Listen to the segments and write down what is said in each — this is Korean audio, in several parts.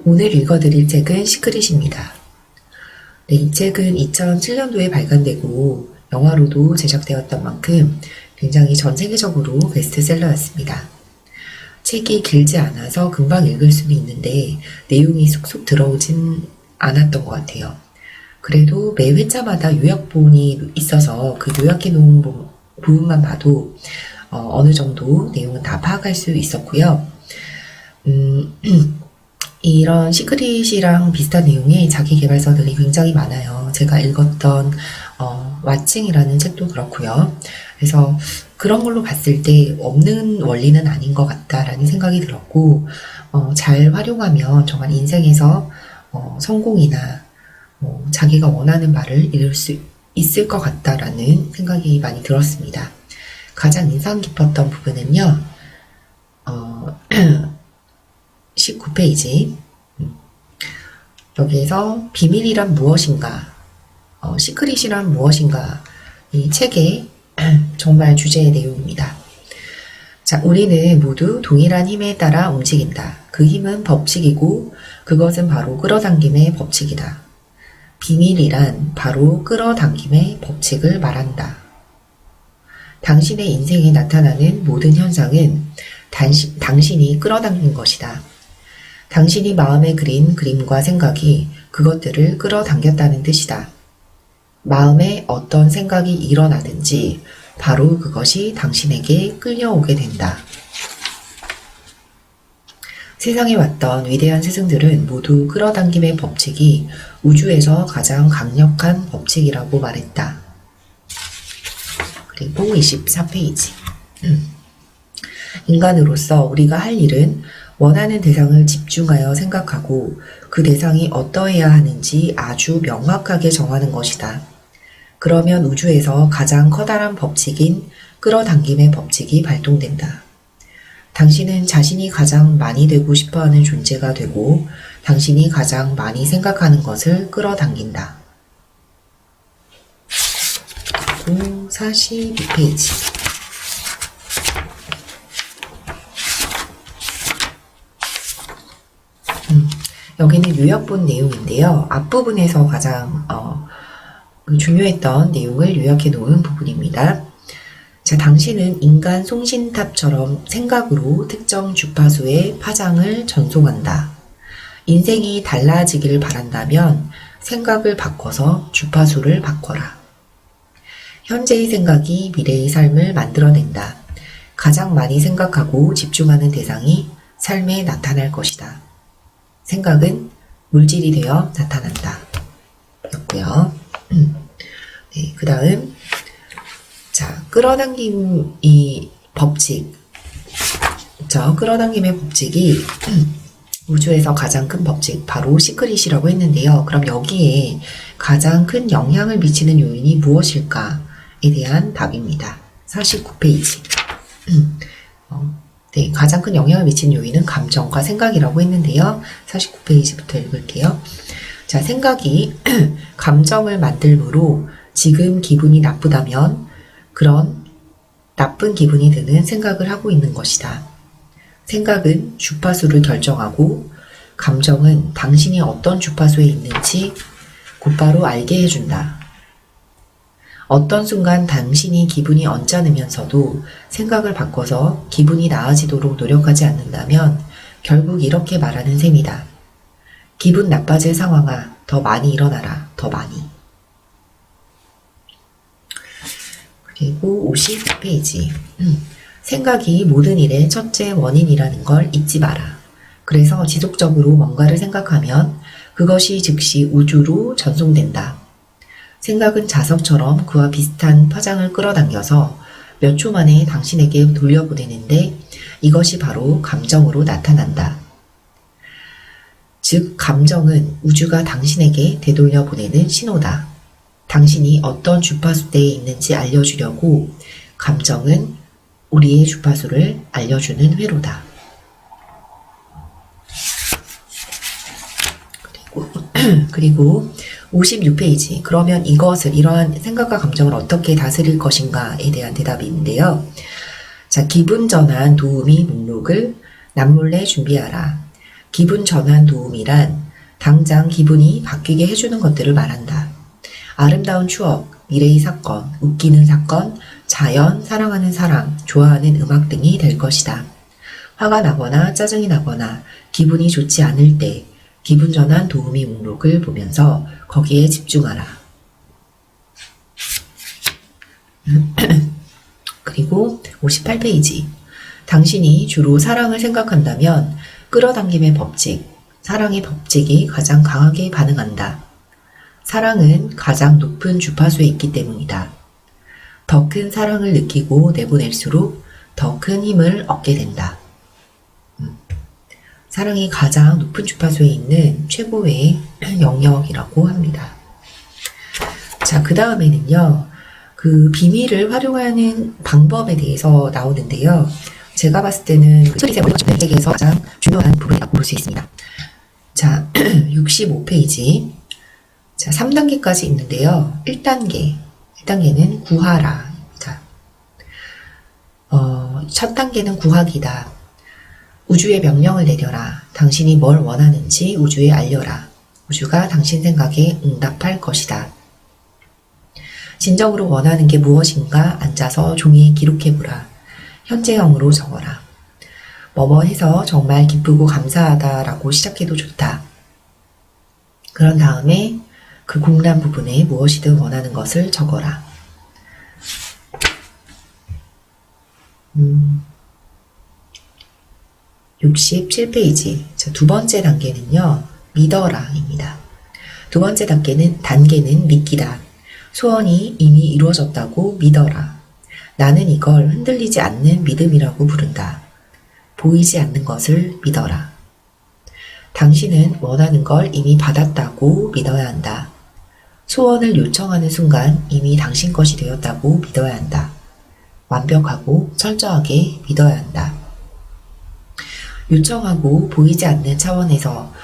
오늘 읽어드릴 책은 시크릿입니다. 네, 이 책은 2007년도에 발간되고 영화로도 제작되었던 만큼 굉장히 전 세계적으로 베스트셀러였습니다. 책이 길지 않아서 금방 읽을 수는 있는데 내용이 쏙쏙 들어오진 않았던 것 같아요. 그래도 매 회차마다 요약본이 있어서 그 요약해 놓은 부분만 봐도 어느 정도 내용은 다 파악할 수 있었고요. 이런 시크릿이랑 비슷한 내용의 자기계발서들이 굉장히 많아요. 제가 읽었던 왓칭이라는 책도 그렇고요. 그래서 그런 걸로 봤을 때 없는 원리는 아닌 것 같다라는 생각이 들었고 잘 활용하면 정말 인생에서 성공이나 자기가 원하는 바를 이룰 수 있을 것 같다라는 생각이 많이 들었습니다. 가장 인상 깊었던 부분은요. 19페이지 여기에서 비밀이란 무엇인가, 시크릿이란 무엇인가, 이 책의 정말 주제의 내용입니다. 자, 우리는 모두 동일한 힘에 따라 움직인다. 그 힘은 법칙이고 그것은 바로 끌어당김의 법칙이다. 비밀이란 바로 끌어당김의 법칙을 말한다. 당신의 인생에 나타나는 모든 현상은 당신이 끌어당긴 것이다. 당신이 마음에 그린 그림과 생각이 그것들을 끌어당겼다는 뜻이다. 마음에 어떤 생각이 일어나든지 바로 그것이 당신에게 끌려오게 된다. 세상에 왔던 위대한 스승들은 모두 끌어당김의 법칙이 우주에서 가장 강력한 법칙이라고 말했다. 그리고 24페이지. 인간으로서 우리가 할 일은 원하는 대상을 집중하여 생각하고 그 대상이 어떠해야 하는지 아주 명확하게 정하는 것이다. 그러면 우주에서 가장 커다란 법칙인 끌어당김의 법칙이 발동된다. 당신은 자신이 가장 많이 되고 싶어하는 존재가 되고 당신이 가장 많이 생각하는 것을 끌어당긴다. 42페이지. 여기는 요약본 내용인데요. 앞부분에서 가장 중요했던 내용을 요약해 놓은 부분입니다. 자, 당신은 인간 송신탑처럼 생각으로 특정 주파수의 파장을 전송한다. 인생이 달라지기를 바란다면 생각을 바꿔서 주파수를 바꿔라. 현재의 생각이 미래의 삶을 만들어낸다. 가장 많이 생각하고 집중하는 대상이 삶에 나타날 것이다. 생각은 물질이 되어 나타난다. 였고요. 네, 그 다음 자, 끌어당김이 법칙. 끌어당김의 법칙이 우주에서 가장 큰 법칙, 바로 시크릿이라고 했는데요. 그럼 여기에 가장 큰 영향을 미치는 요인이 무엇일까에 대한 답입니다. 49페이지. 네, 가장 큰 영향을 미치는 요인은 감정과 생각이라고 했는데요. 49페이지부터 읽을게요. 자, 생각이 감정을 만들므로 지금 기분이 나쁘다면 그런 나쁜 기분이 드는 생각을 하고 있는 것이다. 생각은 주파수를 결정하고 감정은 당신이 어떤 주파수에 있는지 곧바로 알게 해준다. 어떤 순간 당신이 기분이 언짢으면서도 생각을 바꿔서 기분이 나아지도록 노력하지 않는다면 결국 이렇게 말하는 셈이다. 기분 나빠질 상황아, 더 많이 일어나라, 더 많이. 그리고 52페이지. 생각이 모든 일의 첫째 원인이라는 걸 잊지 마라. 그래서 지속적으로 뭔가를 생각하면 그것이 즉시 우주로 전송된다. 생각은 자석처럼 그와 비슷한 파장을 끌어당겨서 몇 초 만에 당신에게 돌려보내는데 이것이 바로 감정으로 나타난다. 즉, 감정은 우주가 당신에게 되돌려 보내는 신호다. 당신이 어떤 주파수대에 있는지 알려주려고 감정은 우리의 주파수를 알려주는 회로다. 그리고 56페이지. 그러면 이러한 생각과 감정을 어떻게 다스릴 것인가에 대한 대답인데요. 자, 기분 전환 도우미 목록을 남몰래 준비하라. 기분 전환 도움이란 당장 기분이 바뀌게 해주는 것들을 말한다. 아름다운 추억, 미래의 사건, 웃기는 사건, 자연, 사랑하는 사람, 좋아하는 음악 등이 될 것이다. 화가 나거나 짜증이 나거나 기분이 좋지 않을 때 기분 전환 도우미 목록을 보면서 거기에 집중하라. 그리고 58페이지. 당신이 주로 사랑을 생각한다면 끌어당김의 법칙, 사랑의 법칙이 가장 강하게 반응한다. 사랑은 가장 높은 주파수에 있기 때문이다. 더 큰 사랑을 느끼고 내보낼수록 더 큰 힘을 얻게 된다. 사랑이 가장 높은 주파수에 있는 최고의 영역이라고 합니다. 자, 그 다음에는요, 그 비밀을 활용하는 방법에 대해서 나오는데요. 제가 봤을 때는 스토리의 세계에서 가장 중요한 부분이라고 볼 수 있습니다. 자, 65페이지. 자, 3단계까지 있는데요. 1단계는 구하라입니다. 첫 단계는 구하기다. 우주에 명령을 내려라. 당신이 뭘 원하는지 우주에 알려라. 우주가 당신 생각에 응답할 것이다. 진정으로 원하는 게 무엇인가 앉아서 종이에 기록해보라. 현재형으로 적어라. 뭐뭐 해서 정말 기쁘고 감사하다라고 시작해도 좋다. 그런 다음에 그 공란 부분에 무엇이든 원하는 것을 적어라. 67페이지. 자, 두 번째 단계는요, 믿어라입니다. 두 번째 단계는 믿기다. 소원이 이미 이루어졌다고 믿어라. 나는 이걸 흔들리지 않는 믿음이라고 부른다. 보이지 않는 것을 믿어라. 당신은 원하는 걸 이미 받았다고 믿어야 한다. 소원을 요청하는 순간 이미 당신 것이 되었다고 믿어야 한다. 완벽하고 철저하게 믿어야 한다. 요청하고 보이지 않는 차원에서는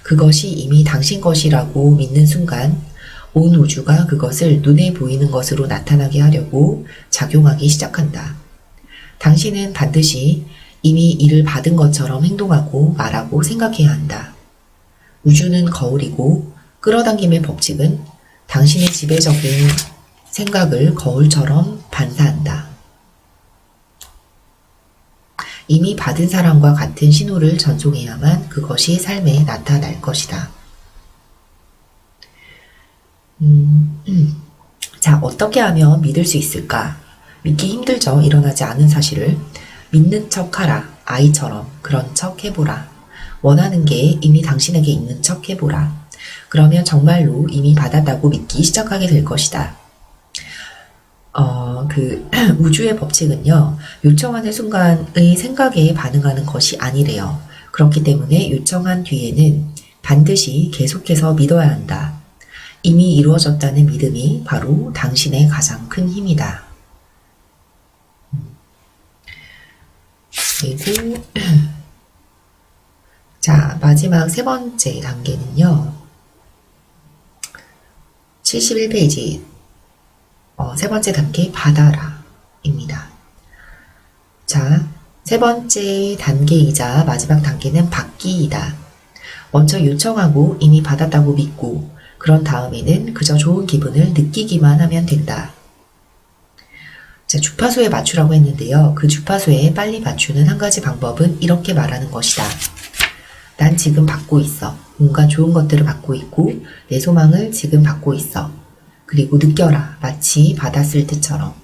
그것이 이미 당신 것이라고 믿는 순간 온 우주가 그것을 눈에 보이는 것으로 나타나게 하려고 작용하기 시작한다. 당신은 반드시 이미 이를 받은 것처럼 행동하고 말하고 생각해야 한다. 우주는 거울이고 끌어당김의 법칙은 당신의 지배적인 생각을 거울처럼 반사한다. 이미 받은 사람과 같은 신호를 전송해야만 그것이 삶에 나타날 것이다. 자, 어떻게 하면 믿을 수 있을까? 믿기 힘들죠. 일어나지 않은 사실을. 믿는 척 하라. 아이처럼 그런 척 해보라. 원하는 게 이미 당신에게 있는 척 해보라. 그러면 정말로 이미 받았다고 믿기 시작하게 될 것이다. 우주의 법칙은요, 요청하는 순간의 생각에 반응하는 것이 아니래요. 그렇기 때문에 요청한 뒤에는 반드시 계속해서 믿어야 한다. 이미 이루어졌다는 믿음이 바로 당신의 가장 큰 힘이다. 그리고 자, 마지막 세 번째 단계는요. 71페이지 세 번째 단계 받아라 입니다. 자, 세 번째 단계이자 마지막 단계는 받기이다. 먼저 요청하고 이미 받았다고 믿고 그런 다음에는 그저 좋은 기분을 느끼기만 하면 된다. 자, 주파수에 맞추라고 했는데요. 그 주파수에 빨리 맞추는 한 가지 방법은 이렇게 말하는 것이다. 난 지금 받고 있어. 뭔가 좋은 것들을 받고 있고 내 소망을 지금 받고 있어. 그리고 느껴라. 마치 받았을 때처럼.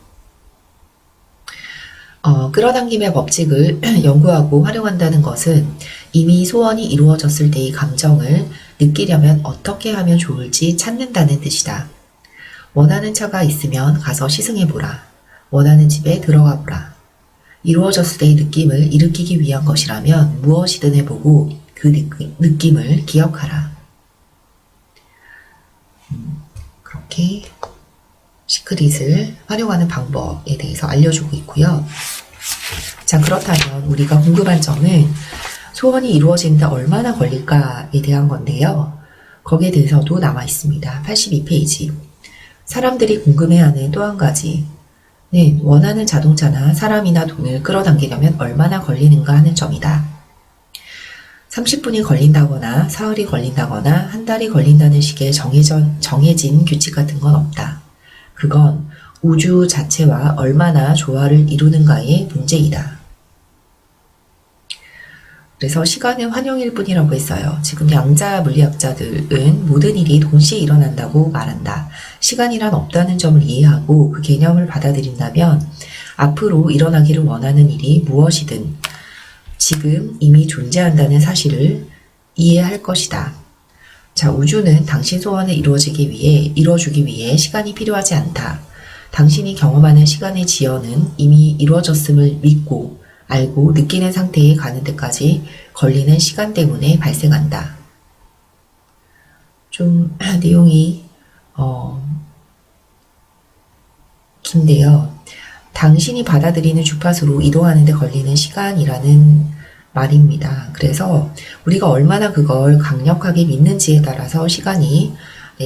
끌어당김의 법칙을 연구하고 활용한다는 것은 이미 소원이 이루어졌을 때의 감정을 느끼려면 어떻게 하면 좋을지 찾는다는 뜻이다. 원하는 차가 있으면 가서 시승해보라. 원하는 집에 들어가보라. 이루어졌을 때의 느낌을 일으키기 위한 것이라면 무엇이든 해보고 그 느낌을 기억하라. 그렇게 시크릿을 활용하는 방법에 대해서 알려주고 있고요. 자, 그렇다면 우리가 궁금한 점은 소원이 이루어지는데 얼마나 걸릴까에 대한 건데요. 거기에 대해서도 남아 있습니다. 82페이지. 사람들이 궁금해하는 또 한 가지 원하는 자동차나 사람이나 돈을 끌어당기려면 얼마나 걸리는가 하는 점이다. 30분이 걸린다거나 사흘이 걸린다거나 한 달이 걸린다는 식의 정해진 규칙 같은 건 없다. 그건 우주 자체와 얼마나 조화를 이루는가의 문제이다. 그래서 시간은 환영일 뿐이라고 했어요. 지금 양자 물리학자들은 모든 일이 동시에 일어난다고 말한다. 시간이란 없다는 점을 이해하고 그 개념을 받아들인다면 앞으로 일어나기를 원하는 일이 무엇이든 지금 이미 존재한다는 사실을 이해할 것이다. 자, 우주는 당신 소원을 이루어주기 위해 시간이 필요하지 않다. 당신이 경험하는 시간의 지연은 이미 이루어졌음을 믿고 알고 느끼는 상태에 가는 데까지 걸리는 시간 때문에 발생한다. 좀 내용이 긴데요. 당신이 받아들이는 주파수로 이동하는 데 걸리는 시간이라는 말입니다. 그래서 우리가 얼마나 그걸 강력하게 믿는지에 따라서 시간이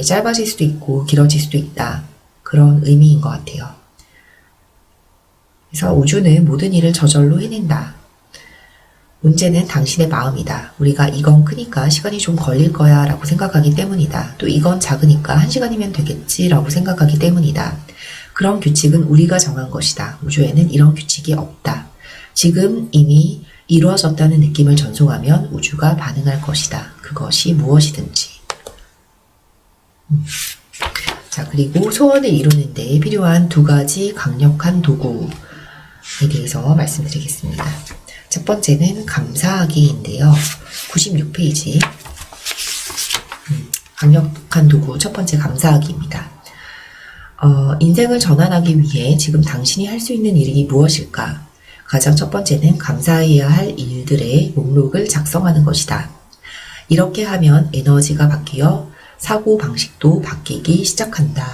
짧아질 수도 있고 길어질 수도 있다. 그런 의미인 것 같아요. 그래서 우주는 모든 일을 저절로 해낸다. 문제는 당신의 마음이다. 우리가 이건 크니까 시간이 좀 걸릴 거야 라고 생각하기 때문이다. 또 이건 작으니까 1시간이면 되겠지 라고 생각하기 때문이다. 그런 규칙은 우리가 정한 것이다. 우주에는 이런 규칙이 없다. 지금 이미 이루어졌다는 느낌을 전송하면 우주가 반응할 것이다. 그것이 무엇이든지. 자, 그리고 소원을 이루는 데 필요한 2가지 강력한 도구에 대해서 말씀드리겠습니다. 첫 번째는 감사하기인데요. 96페이지. 강력한 도구 첫 번째 감사하기입니다. 인생을 전환하기 위해 지금 당신이 할 수 있는 일이 무엇일까? 가장 첫 번째는 감사해야 할 일들의 목록을 작성하는 것이다. 이렇게 하면 에너지가 바뀌어 사고 방식도 바뀌기 시작한다.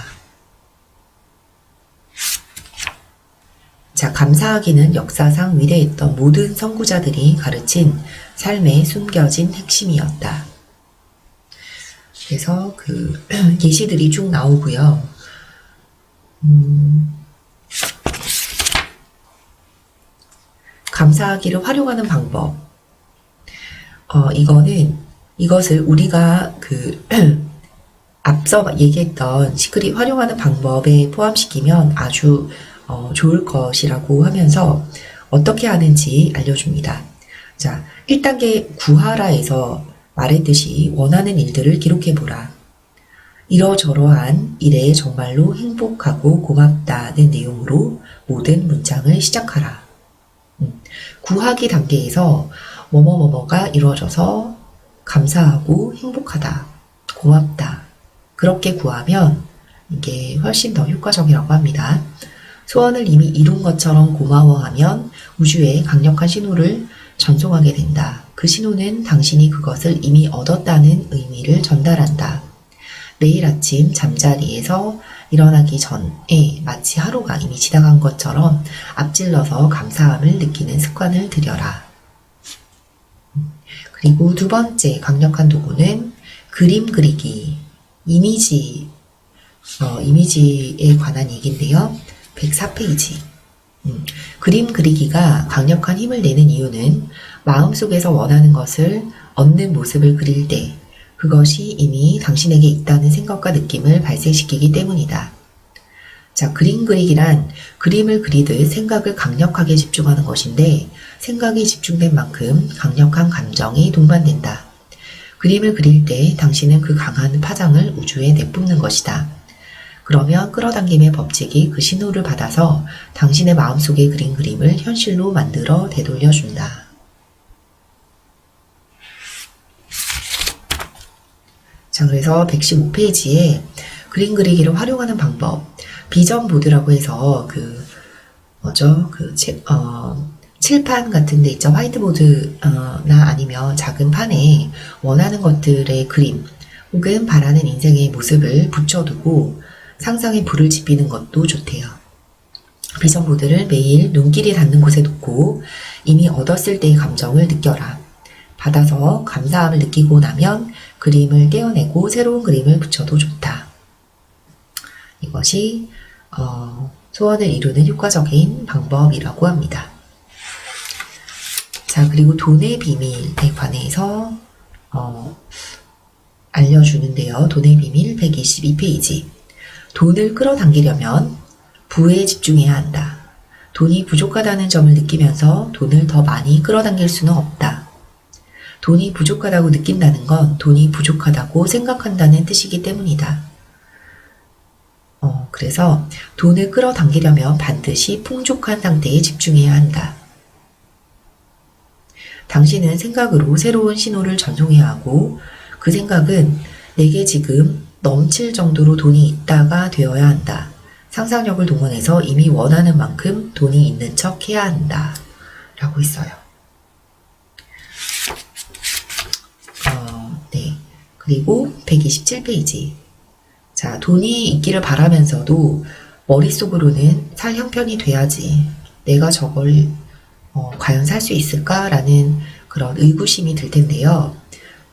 자, 감사하기는 역사상 위대했던 모든 선구자들이 가르친 삶에 숨겨진 핵심이었다. 그래서 그 예시들이 쭉 나오고요. 감사하기를 활용하는 방법. 이것을 우리가 앞서 얘기했던 시크릿 활용하는 방법에 포함시키면 아주 좋을 것이라고 하면서 어떻게 하는지 알려줍니다. 자, 1단계 구하라에서 말했듯이 원하는 일들을 기록해보라. 이러저러한 일에 정말로 행복하고 고맙다는 내용으로 모든 문장을 시작하라. 구하기 단계에서 뭐뭐뭐뭐가 이루어져서 감사하고 행복하다, 고맙다. 그렇게 구하면 이게 훨씬 더 효과적이라고 합니다. 소원을 이미 이룬 것처럼 고마워하면 우주에 강력한 신호를 전송하게 된다. 그 신호는 당신이 그것을 이미 얻었다는 의미를 전달한다. 매일 아침 잠자리에서 일어나기 전에 마치 하루가 이미 지나간 것처럼 앞질러서 감사함을 느끼는 습관을 들여라. 그리고 2번째 강력한 도구는 그림 그리기, 이미지에 관한 얘기인데요. 104페이지. 그림 그리기가 강력한 힘을 내는 이유는 마음속에서 원하는 것을 얻는 모습을 그릴 때 그것이 이미 당신에게 있다는 생각과 느낌을 발생시키기 때문이다. 자, 그림 그리기란 그림을 그리듯 생각을 강력하게 집중하는 것인데 생각이 집중된 만큼 강력한 감정이 동반된다. 그림을 그릴 때 당신은 그 강한 파장을 우주에 내뿜는 것이다. 그러면 끌어당김의 법칙이 그 신호를 받아서 당신의 마음속에 그린 그림을 현실로 만들어 되돌려준다. 자, 그래서 115페이지에 그림 그리기를 활용하는 방법, 비전 보드라고 해서 칠판 같은 데 있죠. 화이트보드나 아니면 작은 판에 원하는 것들의 그림 혹은 바라는 인생의 모습을 붙여두고 상상에 불을 지피는 것도 좋대요. 비전 보드를 매일 눈길이 닿는 곳에 놓고 이미 얻었을 때의 감정을 느껴라. 받아서 감사함을 느끼고 나면 그림을 떼어내고 새로운 그림을 붙여도 좋다. 이것이 소원을 이루는 효과적인 방법이라고 합니다. 자, 그리고 돈의 비밀에 관해서 알려주는데요. 돈의 비밀 122페이지. 돈을 끌어당기려면 부에 집중해야 한다. 돈이 부족하다는 점을 느끼면서 돈을 더 많이 끌어당길 수는 없다. 돈이 부족하다고 느낀다는 건 돈이 부족하다고 생각한다는 뜻이기 때문이다. 그래서 돈을 끌어당기려면 반드시 풍족한 상태에 집중해야 한다. 당신은 생각으로 새로운 신호를 전송해야 하고 그 생각은 내게 지금 넘칠 정도로 돈이 있다가 되어야 한다. 상상력을 동원해서 이미 원하는 만큼 돈이 있는 척 해야 한다. 라고 있어요. 네. 그리고 127페이지. 자, 돈이 있기를 바라면서도 머릿속으로는 살 형편이 돼야지. 내가 저걸 과연 살 수 있을까라는 그런 의구심이 들 텐데요.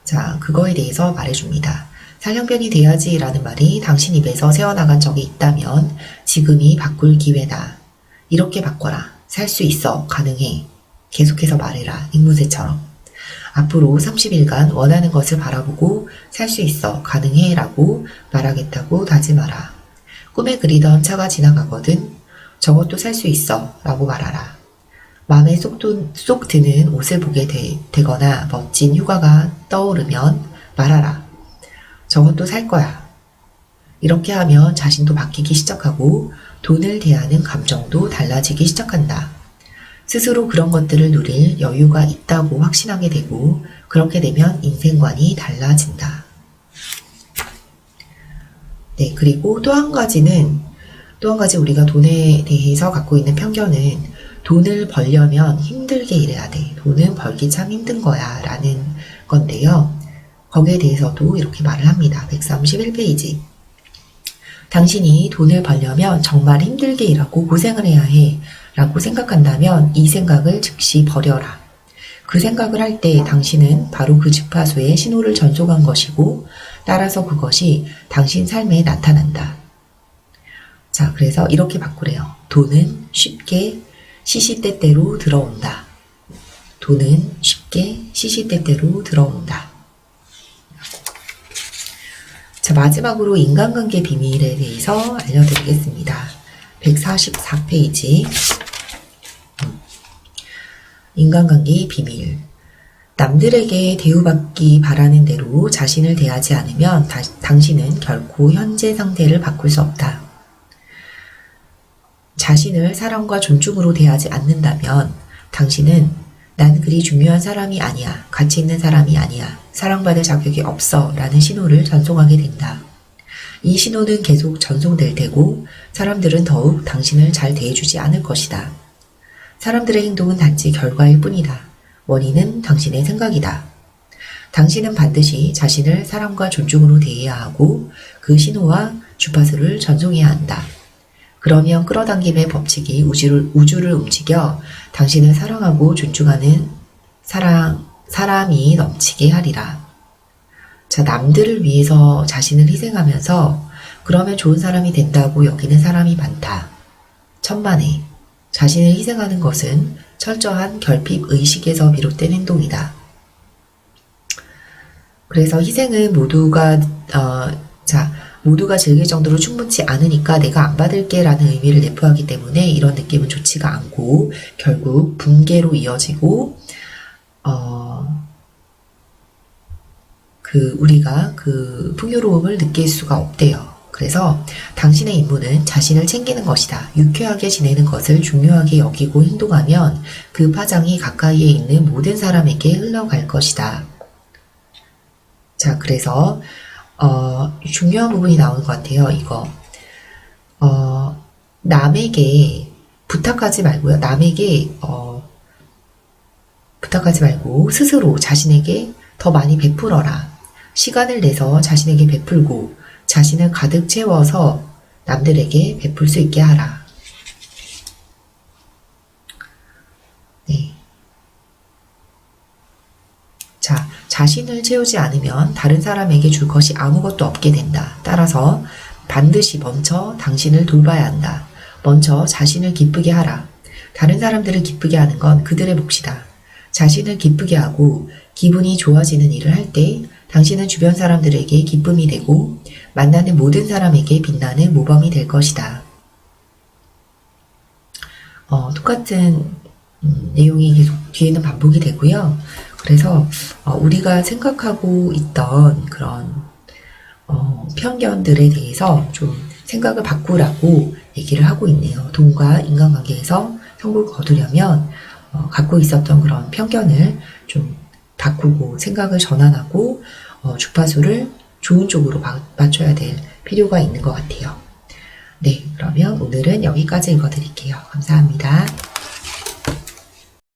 자, 그거에 대해서 말해줍니다. 살 형편이 돼야지 라는 말이 당신 입에서 새어나간 적이 있다면 지금이 바꿀 기회다. 이렇게 바꿔라. 살 수 있어. 가능해. 계속해서 말해라. 앵무새처럼. 앞으로 30일간 원하는 것을 바라보고 살 수 있어. 가능해. 라고 말하겠다고 다짐하라. 꿈에 그리던 차가 지나가거든. 저것도 살 수 있어. 라고 말하라. 마음에 쏙 드는 옷을 보게 되거나 멋진 휴가가 떠오르면 말하라. 저것도 살 거야. 이렇게 하면 자신도 바뀌기 시작하고 돈을 대하는 감정도 달라지기 시작한다. 스스로 그런 것들을 누릴 여유가 있다고 확신하게 되고 그렇게 되면 인생관이 달라진다. 네, 그리고 또 한 가지 우리가 돈에 대해서 갖고 있는 편견은 돈을 벌려면 힘들게 일해야 돼. 돈은 벌기 참 힘든 거야. 라는 건데요. 거기에 대해서도 이렇게 말을 합니다. 131페이지. 당신이 돈을 벌려면 정말 힘들게 일하고 고생을 해야 해. 라고 생각한다면 이 생각을 즉시 버려라. 그 생각을 할 때 당신은 바로 그 주파수에 신호를 전송한 것이고 따라서 그것이 당신 삶에 나타난다. 자, 그래서 이렇게 바꾸래요. 돈은 쉽게 시시때때로 들어온다. 돈은 쉽게 시시때때로 들어온다. 자, 마지막으로 인간관계 비밀에 대해서 알려드리겠습니다. 144페이지. 인간관계 비밀. 남들에게 대우받기 바라는 대로 자신을 대하지 않으면 당신은 결코 현재 상태를 바꿀 수 없다. 자신을 사랑과 존중으로 대하지 않는다면 당신은 난 그리 중요한 사람이 아니야, 가치 있는 사람이 아니야, 사랑받을 자격이 없어 라는 신호를 전송하게 된다. 이 신호는 계속 전송될 테고 사람들은 더욱 당신을 잘 대해주지 않을 것이다. 사람들의 행동은 단지 결과일 뿐이다. 원인은 당신의 생각이다. 당신은 반드시 자신을 사랑과 존중으로 대해야 하고 그 신호와 주파수를 전송해야 한다. 그러면 끌어당김의 법칙이 우주를 움직여 당신을 사랑하고 존중하는 사람이 넘치게 하리라. 자, 남들을 위해서 자신을 희생하면서 그러면 좋은 사람이 된다고 여기는 사람이 많다. 천만에. 자신을 희생하는 것은 철저한 결핍 의식에서 비롯된 행동이다. 그래서 희생은 모두가 즐길 정도로 충분치 않으니까 내가 안 받을게 라는 의미를 내포하기 때문에 이런 느낌은 좋지가 않고 결국 붕괴로 이어지고 우리가 그 풍요로움을 느낄 수가 없대요. 그래서 당신의 임무는 자신을 챙기는 것이다. 유쾌하게 지내는 것을 중요하게 여기고 행동하면 그 파장이 가까이에 있는 모든 사람에게 흘러갈 것이다. 자, 그래서 중요한 부분이 나오는 것 같아요. 이거 남에게 부탁하지 말고요. 남에게 부탁하지 말고 스스로 자신에게 더 많이 베풀어라. 시간을 내서 자신에게 베풀고 자신을 가득 채워서 남들에게 베풀 수 있게 하라. 네. 자, 자신을 채우지 않으면 다른 사람에게 줄 것이 아무것도 없게 된다. 따라서 반드시 먼저 당신을 돌봐야 한다. 먼저 자신을 기쁘게 하라. 다른 사람들을 기쁘게 하는 건 그들의 몫이다. 자신을 기쁘게 하고 기분이 좋아지는 일을 할 때 당신은 주변 사람들에게 기쁨이 되고 만나는 모든 사람에게 빛나는 모범이 될 것이다. 똑같은 내용이 계속 뒤에는 반복이 되고요. 그래서 우리가 생각하고 있던 그런 편견들에 대해서 좀 생각을 바꾸라고 얘기를 하고 있네요. 돈과 인간관계에서 성공을 거두려면 갖고 있었던 그런 편견을 좀 바꾸고 생각을 전환하고 주파수를 좋은 쪽으로 맞춰야 될 필요가 있는 것 같아요. 네, 그러면 오늘은 여기까지 읽어드릴게요. 감사합니다.